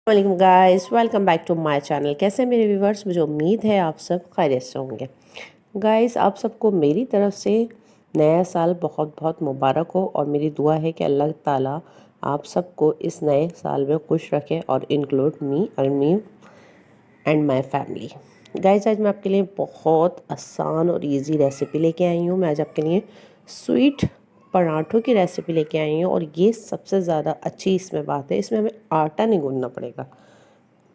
वालेकुम guys, welcome back to my channel. कैसे हैं मेरे व्यूवर्स? मुझे उम्मीद है आप सब खैरियत से होंगे। गाइस, आप सबको मेरी तरफ से नया साल बहुत बहुत मुबारक हो और मेरी दुआ है कि अल्लाह ताला आप सबको इस नए साल में खुश रखे और include me and my family. Guys, आज मैं आपके लिए बहुत आसान और इजी रेसिपी लेके आई हूँ। मैं आज आपके लिए स्वीट पराठों की रेसिपी लेके आई हूँ और ये सबसे ज़्यादा अच्छी इसमें बात है, इसमें हमें आटा नहीं गूंदना पड़ेगा।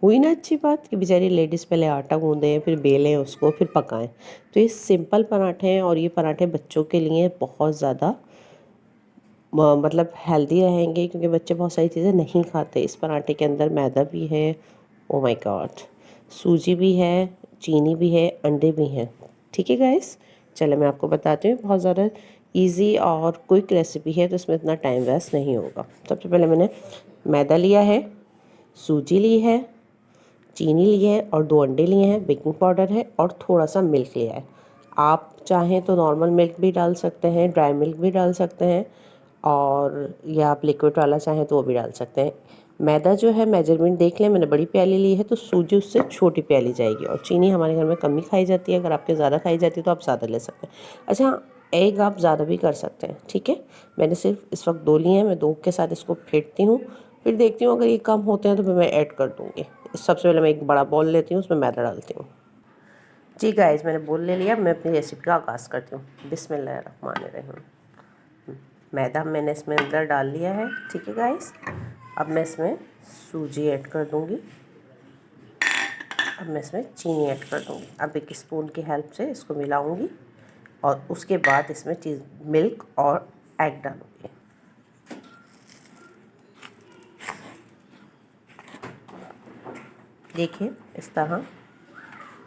हुई ना अच्छी बात कि बेचारी लेडीज़ पहले आटा गूँदें, फिर बेलें उसको, फिर पकाएं। तो ये सिंपल पराठे हैं और ये पराठे बच्चों के लिए बहुत ज़्यादा मतलब हेल्दी रहेंगे, क्योंकि बच्चे बहुत सारी चीज़ें नहीं खाते। इस पराठे के अंदर मैदा भी है, ओ माय गॉड, सूजी भी है, चीनी भी है, अंडे भी हैं। ठीक है गाइस, चलो मैं आपको बताती हूँ। बहुत ज़्यादा इजी और क्विक रेसिपी है, तो इसमें इतना टाइम वेस्ट नहीं होगा। सबसे पहले मैंने मैदा लिया है, सूजी ली है, चीनी ली है और 2 अंडे लिए हैं, बेकिंग पाउडर है और थोड़ा सा मिल्क लिया है। आप चाहें तो नॉर्मल मिल्क भी डाल सकते हैं, ड्राई मिल्क भी डाल सकते हैं, और या आप लिक्विड वाला चाहें तो वो भी डाल सकते हैं। मैदा जो है मेजरमेंट देख लें, मैंने बड़ी प्याली ली है तो सूजी उससे छोटी प्याली जाएगी, और चीनी हमारे घर में कम ही खाई जाती है। अगर आपके ज़्यादा खाई जाती है तो आप ज़्यादा ले सकते हैं। अच्छा हाँ, एग आप ज़्यादा भी कर सकते हैं। ठीक है, मैंने सिर्फ इस वक्त 2 लिए हैं। मैं 2 के साथ इसको फेंटती हूँ, फिर देखती हूँ अगर ये कम होते हैं तो फिर मैं ऐड कर दूँगी। सबसे पहले मैं एक बड़ा बॉल लेती हूँ, उसमें मैदा डालती हूँ। जी गाइस, मैंने बोल ले लिया। मैं अपनी रेसिपी का आगाज़ करती हूँ। बिस्मिल्लाहिर्रहमानिर्रहीम। मैदा मैंने इसमें अंदर डाल लिया है। ठीक है गाइस, अब मैं इसमें सूजी ऐड कर दूँगी। अब मैं इसमें चीनी ऐड कर दूँगी। अब एक स्पून की हेल्प से इसको मिलाऊँगी और उसके बाद इसमें मिल्क और एग डालूँगी। देखिए इस तरह,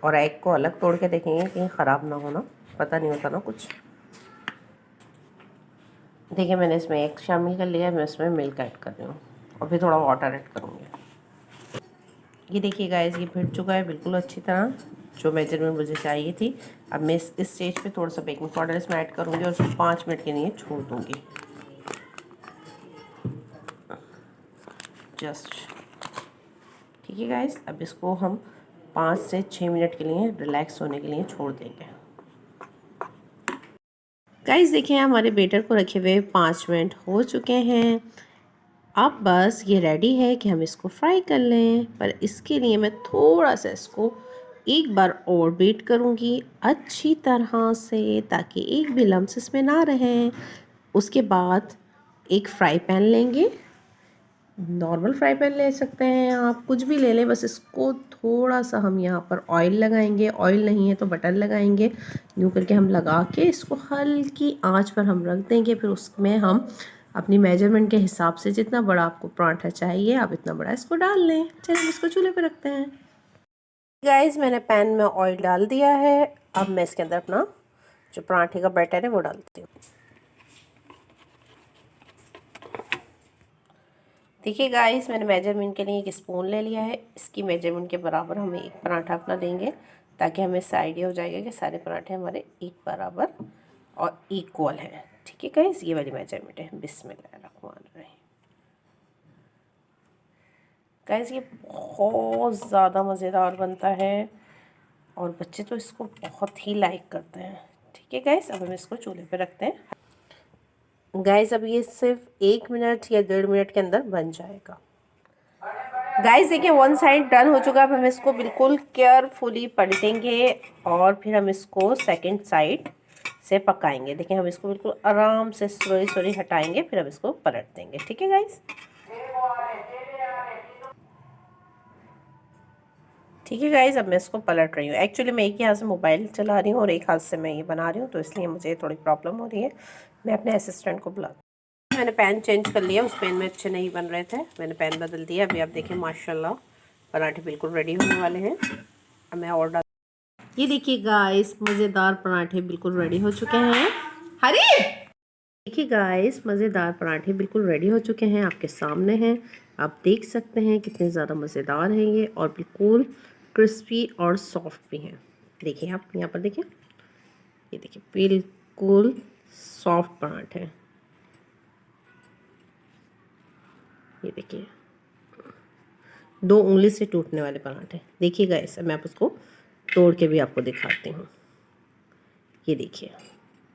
और एग को अलग तोड़ के देखेंगे कहीं ख़राब ना होना, पता नहीं होता ना कुछ। देखिए मैंने इसमें एग शामिल कर लिया है, मैं इसमें मिल्क ऐड कर रही हूँ और फिर थोड़ा वाटर ऐड करूँगी। ये देखिए गाइस, ये फिट चुका है बिल्कुल अच्छी तरह, जो मेजरमेंट मुझे चाहिए थी। अब मैं इस स्टेज पे थोड़ा सा बेकिंग पाउडर इसमें ऐड करूँगी और उसको 5 मिनट के लिए छोड़ दूँगी जस्ट। ठीक है गाइस, अब इसको हम 5 से 6 मिनट के लिए रिलैक्स होने के लिए छोड़ देंगे। गाइस देखिए, हमारे बेटर को रखे हुए 5 मिनट हो चुके हैं। अब बस ये रेडी है कि हम इसको फ्राई कर लें, पर इसके लिए मैं थोड़ा सा इसको एक बार और बीट करूँगी अच्छी तरह से, ताकि एक भी लम्स इसमें ना रहें। उसके बाद एक फ्राई पैन लेंगे, नॉर्मल फ्राई पैन ले सकते हैं, आप कुछ भी ले लें। बस इसको थोड़ा सा हम यहाँ पर ऑयल लगाएंगे, ऑयल नहीं है तो बटर लगाएंगे। यूँ करके हम लगा के इसको हल्की आंच पर हम रख देंगे। फिर उसमें हम अपनी मेजरमेंट के हिसाब से जितना बड़ा आपको पराठा चाहिए आप इतना बड़ा इसको डाल लें। चलिए हम इसको चूल्हे पर रखते हैं। गाइस, मैंने पैन में ऑयल डाल दिया है। अब मैं इसके अंदर अपना जो पराठे का बैटर है वो डालती हूँ। देखिए गाइस, मैंने मेजरमेंट के लिए एक स्पून ले लिया है। इसकी मेजरमेंट के बराबर हमें एक पराठा अपना देंगे, ताकि हमें इससे आइडिया हो जाएगा कि सारे पराठे हमारे एक बराबर और इक्वल हैं। ठीक है गाइस, ये वाली मेजरमेंट है। बिस्मिल्लाहिर्रहमानिर्रहीम। गाइस, ये बहुत ज़्यादा मज़ेदार बनता है और बच्चे तो इसको बहुत ही लाइक करते हैं। ठीक है गाइस, अब हम इसको चूल्हे पे रखते हैं। गाइस, अब ये सिर्फ 1 मिनट या 1.5 मिनट के अंदर बन जाएगा। गाइस देखिए, 1 साइड डन हो चुका है। अब हम इसको बिल्कुल केयरफुली पलटेंगे और फिर हम इसको सेकंड साइड से पकाएंगे। देखिए, हम इसको बिल्कुल आराम से स्लोली हटाएंगे, फिर हम इसको पलट देंगे। ठीक है गाइस, ठीक है गाइस, अब मैं इसको पलट रही हूँ। एक्चुअली मैं एक ही हाथ से मोबाइल चला रही हूँ और एक हाथ से मैं ये बना रही हूँ, तो इसलिए मुझे थोड़ी प्रॉब्लम हो रही है। मैं अपने असिस्टेंट को बुला, मैंने पैन चेंज कर लिया। उस पैन में अच्छे नहीं बन रहे थे, मैंने पैन बदल दिया। अभी आप देखिए माशाल्लाह पराठे बिल्कुल रेडी होने वाले हैं। अब मैं और डाल, ये देखिए गाइस, मज़ेदार पराठे बिल्कुल रेडी हो चुके हैं। हरी, देखिए गाइस, मज़ेदार पराठे बिल्कुल रेडी हो चुके हैं, आपके सामने हैं। आप देख सकते हैं कितने ज़्यादा मज़ेदार हैं ये, और बिल्कुल क्रिस्पी और सॉफ्ट भी हैं। देखिए आप यहाँ पर देखिए, ये देखिए बिल्कुल सॉफ्ट पराठे। ये देखिए 2 उंगली से टूटने वाले पराठे। देखिए गाइस, मैं आप उसको तोड़ के भी आपको दिखाती हूँ। ये देखिए,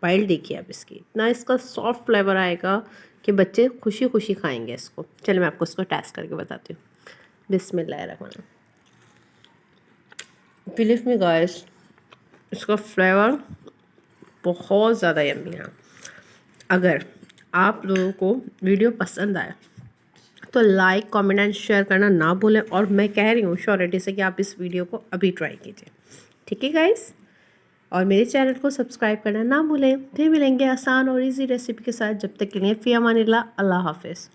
बाइट देखिए आप इसकी, इतना इसका सॉफ्ट फ्लेवर आएगा कि बच्चे खुशी खुशी खाएंगे इसको। चलिए मैं आपको इसको टेस्ट करके बताती हूँ। बिस्मिल्लाहिर्रहमानिर्रहीम। बिलीव मी गाइस, इसका फ्लेवर बहुत ज़्यादा यम्मी है। अगर आप लोगों को वीडियो पसंद आए तो लाइक, कमेंट एंड शेयर करना ना भूलें। और मैं कह रही हूँ श्योरिटी से कि आप इस वीडियो को अभी ट्राई कीजिए, ठीक है गाइस। और मेरे चैनल को सब्सक्राइब करना ना भूलें। फिर मिलेंगे आसान और इजी रेसिपी के साथ। जब तक के लिए फ़ी अमानिल्लाह, अल्लाह हाफ़िज़।